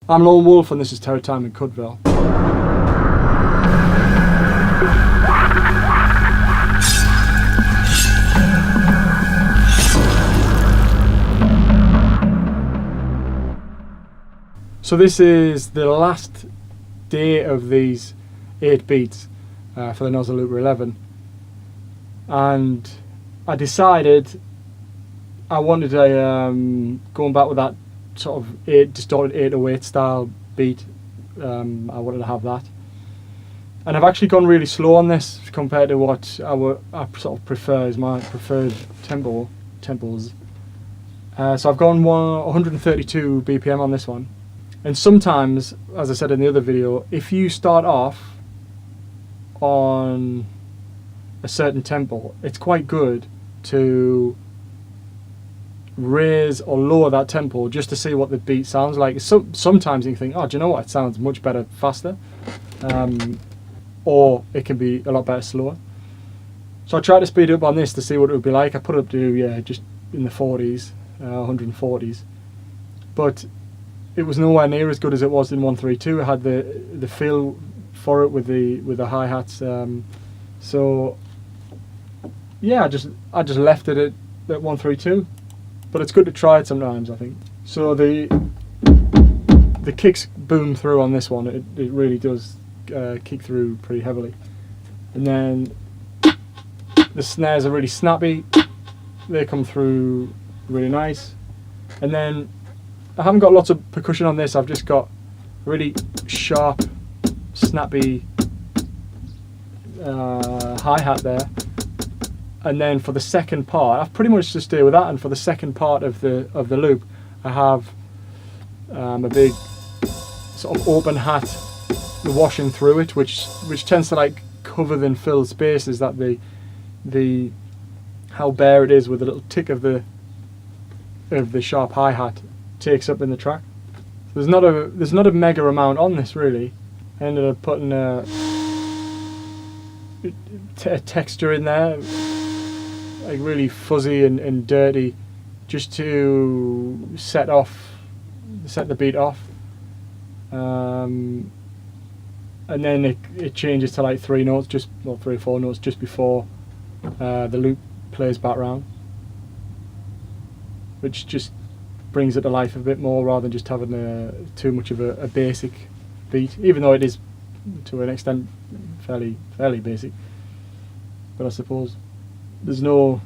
I'm Lone Wolf and this is TERRORTIME in CUTVILLE. So this is the last day of these 8 beats for the NozL Looper 11, and I decided I wanted a going back with that sort of distorted 808 style beat. I wanted to have that, and I've actually gone really slow on this compared to what I sort of prefer as my preferred tempos. So I've gone 132 BPM on this one. And sometimes, as I said in the other video, if you start off on a certain tempo, it's quite good to raise or lower that tempo just to see what the beat sounds like. Sometimes you think, oh, do you know what, it sounds much better faster, or it can be a lot better slower. So I tried to speed up on this to see what it would be like. I put it up to just in the 40s, 140s, but it was nowhere near as good as it was in 132. It had the feel for it with the hi-hats. So yeah, I just left it at 132. But it's good to try it sometimes, I think. So the kicks boom through on this one. It really does kick through pretty heavily. And then the snares are really snappy. They come through really nice. And then I haven't got lots of percussion on this. I've just got really sharp, snappy hi-hat there. And then for the second part, I've pretty much just stay with that. And for the second part of the loop, I have a big sort of open hat washing through it, which tends to like cover and fill spaces that the how bare it is with a little tick of the sharp hi-hat takes up in the track. There's not a mega amount on this really. I ended up putting a texture in there, like really fuzzy and dirty, just to set the beat off, and then it changes to like 3 notes, 3 or 4 notes just before the loop plays back round, which just brings it to life a bit more rather than just having too much of a basic beat, even though it is to an extent fairly basic. But I suppose there's no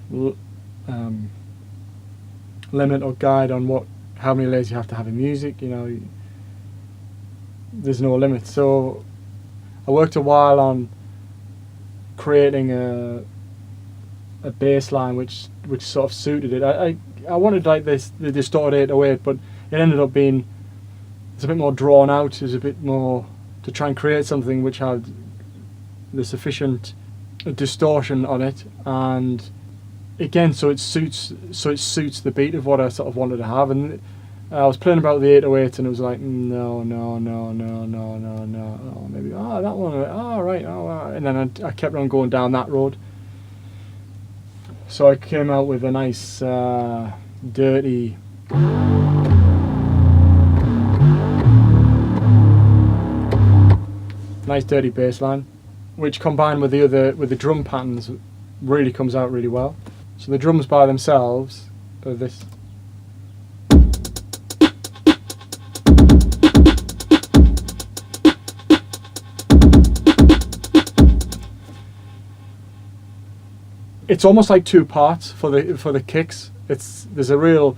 limit or guide on how many layers you have to have in music. You know, there's no limit. So I worked a while on creating a bass line which sort of suited it. I wanted like the distorted 808, but it ended up being it's a bit more drawn out. It's a bit more to try and create something which had the sufficient distortion on it, and again, so it suits the beat of what I sort of wanted to have. And I was playing about the 808, and it was like no, oh, maybe that one, right, and then I kept on going down that road. So I came out with a nice dirty bass line, which combined with the drum patterns really comes out really well. So the drums by themselves are this. It's almost like 2 parts for the kicks. There's a real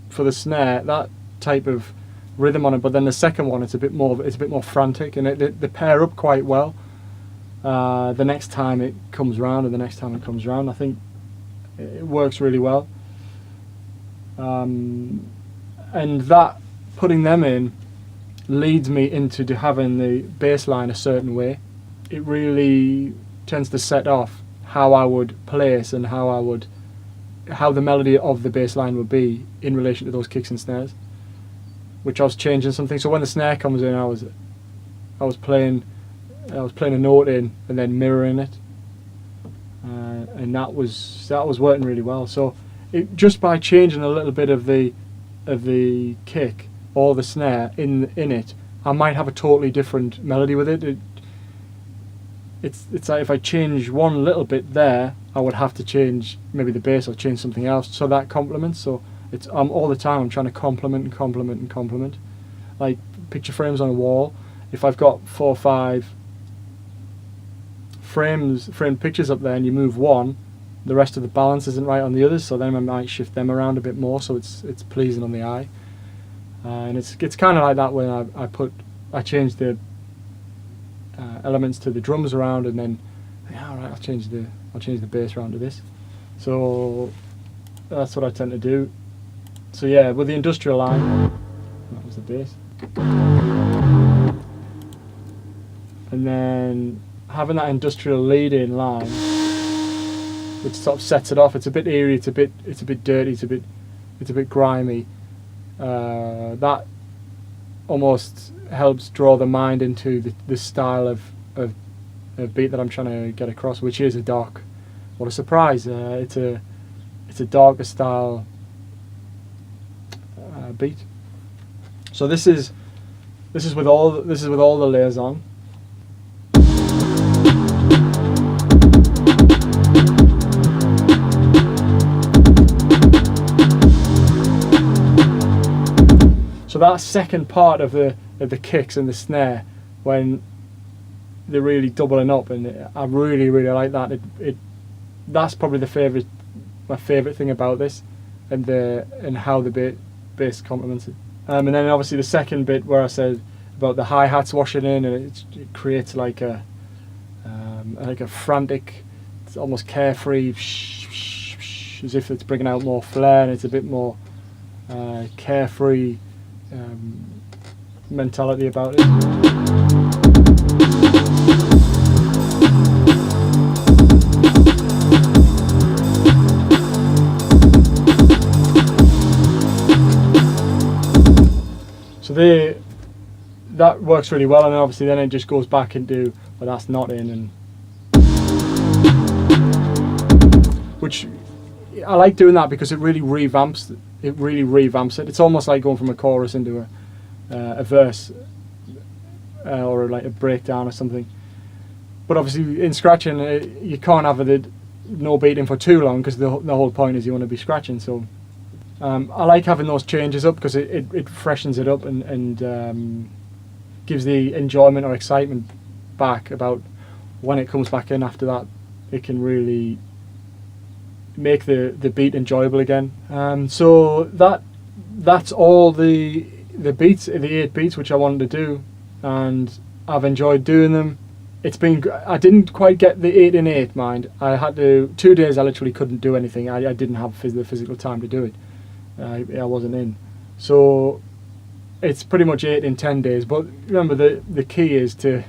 for the snare, that type of rhythm on it, but then the second one it's a bit more frantic, and they pair up quite well. The next time it comes round, and the next time it comes round, I think it works really well. And that putting them in leads me into having the bass line a certain way. It really tends to set off how I would place and how the melody of the bass line would be in relation to those kicks and snares, which I was changing something. So when the snare comes in, I was playing a note in and then mirroring it, and that was working really well. So just by changing a little bit of the kick, or the snare in it, I might have a totally different melody with it. It's like if I change one little bit there, I would have to change maybe the bass or change something else so that complements. So it's all the time I'm trying to complement and complement and complement. Like picture frames on a wall. If I've got 4 or 5 framed pictures up there, and you move one, the rest of the balance isn't right on the others. So then I might shift them around a bit more, so it's pleasing on the eye. And it's kind of like that when I change the elements to the drums around, and then all right, I'll change the bass around to this. So that's what I tend to do. So yeah, with the industrial line, that was the bass, and then having that industrial lead-in line, which sort of sets it off. It's a bit eerie. It's a bit dirty. It's a bit grimy. That almost helps draw the mind into the style of beat that I'm trying to get across, which is a dark. What a surprise! It's a darker style beat. So this is with all the layers on. So that second part of the kicks and the snare, when they're really doubling up, and I really like that. That's probably my favourite thing about this, and how the bass complements it. And then obviously the second bit where I said about the hi-hats washing in, and it creates like a frantic, it's almost carefree, as if it's bringing out more flair, and it's a bit more carefree mentality about it. So that works really well, and then obviously then it just goes back into, well, that's not in, and which I like doing that because it really revamps it. It's almost like going from a chorus into a verse or like a breakdown or something. But obviously in scratching, you can't have no beating for too long, because the whole point is you want to be scratching. So I like having those changes up because it freshens it up and gives the enjoyment or excitement back about when it comes back in. After that, it can really make the beat enjoyable again. So that's all the beats, the 8 beats which I wanted to do, and I've enjoyed doing them. I didn't quite get the 8 in 8, mind. I had to 2 days. I literally couldn't do anything. I didn't have the physical time to do it. I wasn't in. So it's pretty much 8 in 10 days. But remember, the key is to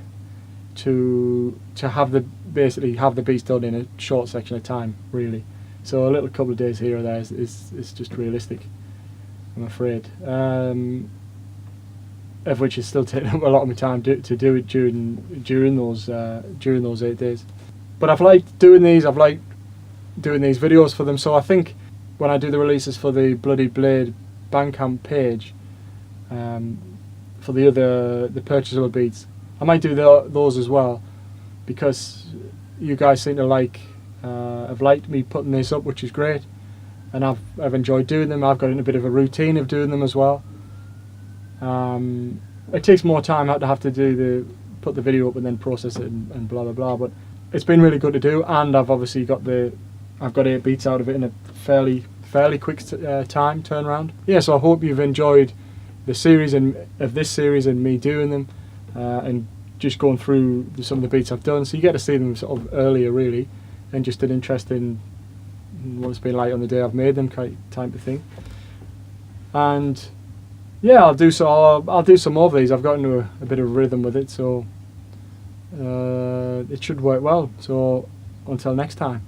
basically have the beats done in a short section of time, really. So a little couple of days here or there is just realistic, I'm afraid. Of which is still taking up a lot of my time to do it during those 8 days. But I've liked doing these. I've liked doing these videos for them. So I think when I do the releases for the Bloodied Blade Bandcamp page, for the purchasable beats, I might do those as well, because you guys seem to have liked me putting this up, which is great, and I've enjoyed doing them. I've got in a bit of a routine of doing them as well. It takes more time to have to put the video up and then process it and blah blah blah, but it's been really good to do, and I've obviously got 8 beats out of it in a fairly quick time turnaround. Yeah, so I hope you've enjoyed the series of this series and me doing them, and just going through some of the beats I've done, so you get to see them sort of earlier, really, and just an interest in what it's been like on the day I've made them, type of thing. And yeah, I'll do some more of these. I've got into a bit of rhythm with it, so it should work well. So until next time.